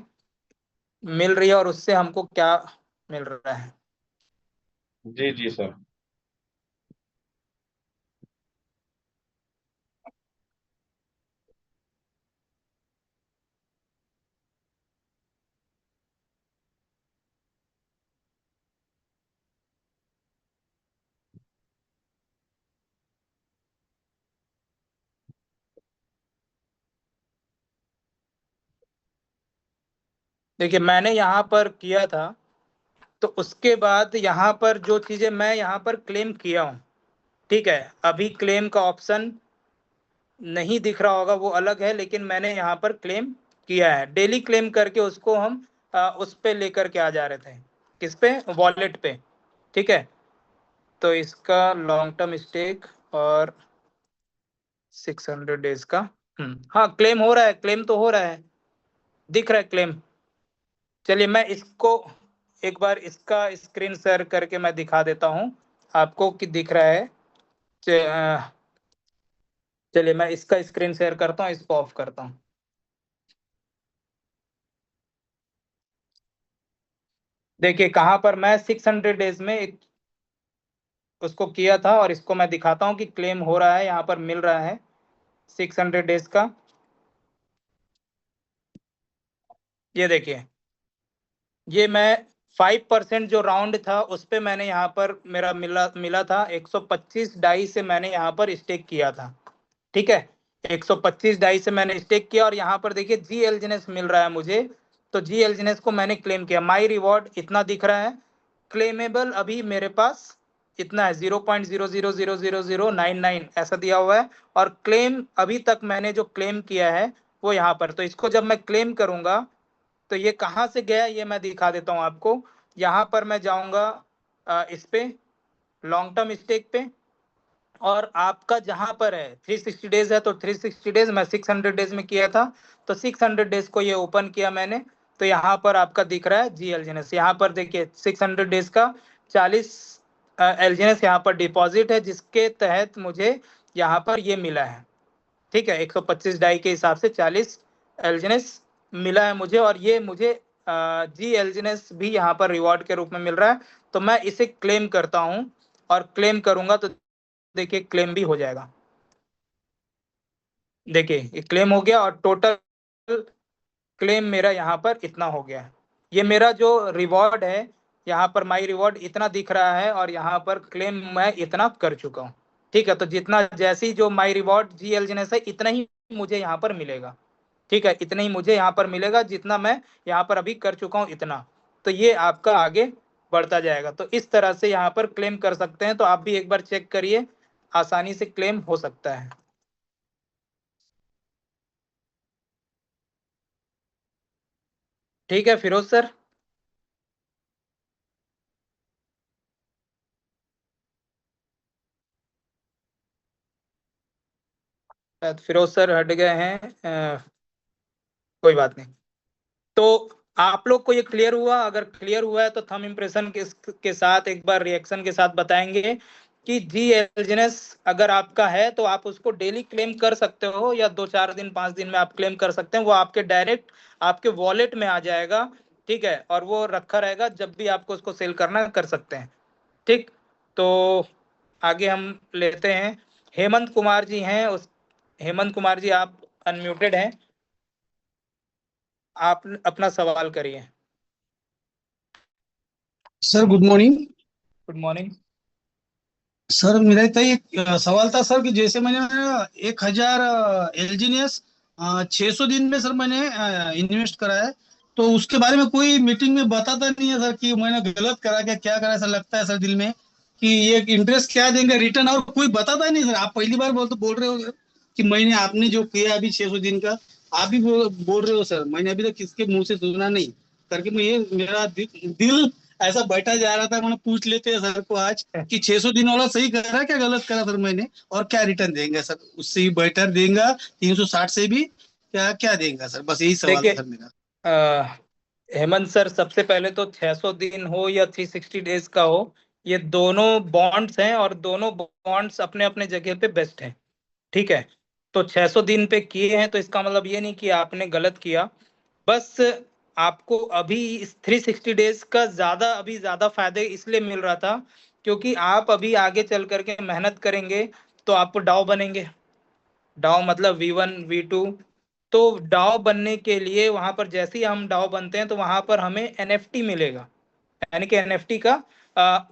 मिल रही है और उससे हमको क्या मिल रहा है। जी जी सर। देखिए, मैंने यहाँ पर किया था तो उसके बाद यहाँ पर जो चीजें मैं यहाँ पर क्लेम किया हूँ। ठीक है। अभी क्लेम का ऑप्शन नहीं दिख रहा होगा, वो अलग है, लेकिन मैंने यहाँ पर क्लेम किया है। डेली क्लेम करके उसको हम उस पे लेकर के आ जा रहे थे। किस पे? वॉलेट पे। ठीक है। तो इसका लॉन्ग टर्म स्टेक और 600 डेज का। हाँ, क्लेम हो रहा है, क्लेम तो हो रहा है, दिख रहा है क्लेम। चलिए मैं इसको एक बार इसका स्क्रीन शेयर करके मैं दिखा देता हूँ आपको कि दिख रहा है। चलिए मैं इसका स्क्रीन शेयर करता हूँ, इसको ऑफ करता हूँ। देखिए कहाँ पर मैं 600 डेज में एक उसको किया था, और इसको मैं दिखाता हूँ कि क्लेम हो रहा है, यहाँ पर मिल रहा है 600 डेज का। ये देखिए, ये मैं 5% जो राउंड था उस पे मैंने यहाँ पर मेरा मिला मिला था 125 डाई से मैंने यहाँ पर स्टेक किया था। ठीक है। 125 डाई से मैंने स्टेक किया, और यहाँ पर देखिए जी एलजीनेस मिल रहा है मुझे। तो जी एलजीनेस को मैंने क्लेम किया। माई रिवॉर्ड इतना दिख रहा है। क्लेमेबल अभी मेरे पास इतना है, 0.000099 ऐसा दिया हुआ है। और क्लेम अभी तक मैंने जो क्लेम किया है वो यहाँ पर। तो इसको जब मैं क्लेम करूंगा तो ये कहाँ से गया ये मैं दिखा देता हूँ आपको। यहाँ पर मैं जाऊंगा इस पे लॉन्ग टर्म स्टेक पे, और आपका जहां पर है 360 डेज है तो 360 डेज, मैं 600 डेज में किया था तो 600 डेज को ये ओपन किया मैंने। तो यहाँ पर आपका दिख रहा है जी एलजीनेस। यहाँ पर देखिए 600 डेज का 40 एलजीनेस यहाँ पर डिपॉजिट है, जिसके तहत मुझे यहाँ पर ये मिला है। ठीक है। 125 डाई के हिसाब से 40 एलजीनेस मिला है मुझे, और ये मुझे जी एलजीनेस भी यहाँ पर रिवॉर्ड के रूप में मिल रहा है। तो मैं इसे क्लेम करता हूँ, और क्लेम करूंगा तो देखिए क्लेम भी हो जाएगा। देखिए ये क्लेम हो गया, और टोटल क्लेम मेरा यहाँ पर इतना हो गया है। ये मेरा जो रिवॉर्ड है यहाँ पर माई रिवॉर्ड इतना दिख रहा है, और यहाँ पर क्लेम मैं इतना कर चुका हूँ। ठीक है। तो जितना जैसी जो माई रिवॉर्ड जी एलजीनेस है इतना ही मुझे यहाँ पर मिलेगा। ठीक है, इतना ही मुझे यहाँ पर मिलेगा जितना मैं यहाँ पर अभी कर चुका हूँ इतना। तो ये आपका आगे बढ़ता जाएगा। तो इस तरह से यहाँ पर क्लेम कर सकते हैं। तो आप भी एक बार चेक करिए, आसानी से क्लेम हो सकता है। ठीक है फिरोज सर। फिरोज सर हट गए हैं। कोई बात नहीं। तो आप लोग को ये क्लियर हुआ? अगर क्लियर हुआ है तो थंब इम्प्रेशन के साथ एक बार रिएक्शन के साथ बताएंगे कि जी एलजीनेस अगर आपका है तो आप उसको डेली क्लेम कर सकते हो, या 2-4 दिन 5 दिन में आप क्लेम कर सकते हैं। वो आपके डायरेक्ट आपके वॉलेट में आ जाएगा। ठीक है, और वो रखा रहेगा, जब भी आपको उसको सेल करना कर सकते हैं। ठीक, तो आगे हम लेते हैं। हेमंत कुमार जी हैं। उस हेमंत कुमार जी आप अनम्यूटेड हैं, आप अपना सवाल करिए। Sir good morning. Good morning. Sir मेरा तो एक सवाल था सर कि जैसे मैंने 1,000 एलजीनियस 600 दिन में सर मैंने इन्वेस्ट करा है, तो उसके बारे में कोई मीटिंग में बताता नहीं है सर कि मैंने गलत करा क्या करा। सर लगता है सर दिल में कि ये इंटरेस्ट क्या देंगे रिटर्न, और कोई बताता ही नहीं सर। आप पहली बार बोल रहे हो सर कि मैंने आपने जो किया अभी 600 दिन का, आप भी बोल रहे हो सर। मैंने अभी तक किसके मुंह से सुना नहीं करके मैं, ये मेरा दिल ऐसा बैठा जा रहा था। मैंने पूछ लेते हैं सर को आज कि 600 दिन वाला सही करा क्या गलत करा सर मैंने, और क्या रिटर्न देंगे सर, उससे भी बेटर देंगे 360 से भी, क्या क्या देंगे सर? बस यही सवाल था देखिए सर मेरा। हेमंत सर, सबसे पहले तो 600 दिन हो या 360 डेज का हो, ये दोनों बॉन्ड्स हैं और दोनों बॉन्ड्स अपने अपने जगह पे बेस्ट हैं। ठीक है, तो 600 दिन पे किए हैं तो इसका मतलब ये नहीं कि आपने गलत किया। बस आपको अभी इस 360 डेज का अभी ज्यादा फायदे इसलिए मिल रहा था क्योंकि आप अभी आगे चल करके मेहनत करेंगे तो आप डाउ बनेंगे। डाउ मतलब V1 V2। तो डाउ बनने के लिए वहां पर जैसे ही हम डाउ बनते हैं तो वहां पर हमें एनएफटी मिलेगा, यानी कि एनएफटी का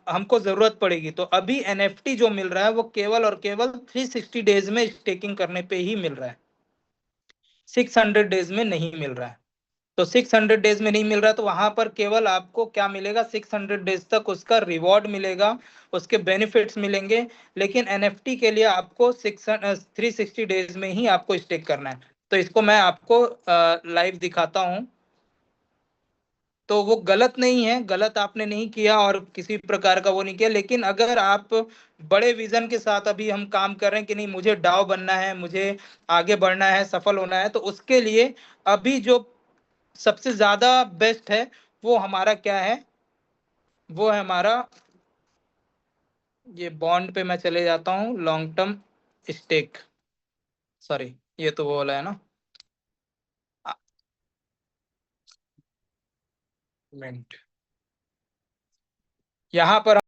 हमको जरूरत पड़ेगी। तो अभी एनएफटी जो मिल रहा है वो केवल और केवल 360 डेज में स्टेकिंग करने पे ही मिल रहा है, 600 डेज में नहीं मिल रहा है। तो 600 डेज में नहीं मिल रहा, तो वहां पर केवल आपको क्या मिलेगा, 600 डेज तक उसका रिवॉर्ड मिलेगा, उसके बेनिफिट्स मिलेंगे। लेकिन एनएफटी के लिए आपको 360 डेज में ही आपको स्टेक करना है। तो इसको मैं आपको लाइव दिखाता हूं। तो वो गलत नहीं है, गलत आपने नहीं किया और किसी प्रकार का वो नहीं किया। लेकिन अगर आप बड़े विजन के साथ अभी हम काम कर रहे हैं कि नहीं मुझे डाव बनना है, मुझे आगे बढ़ना है, सफल होना है, तो उसके लिए अभी जो सबसे ज्यादा बेस्ट है वो हमारा क्या है, वो है हमारा ये बॉन्ड पे मैं चले जाता हूँ, लॉन्ग टर्म स्टेक। सॉरी, ये तो वो वाला है ना, मिनट। यहाँ पर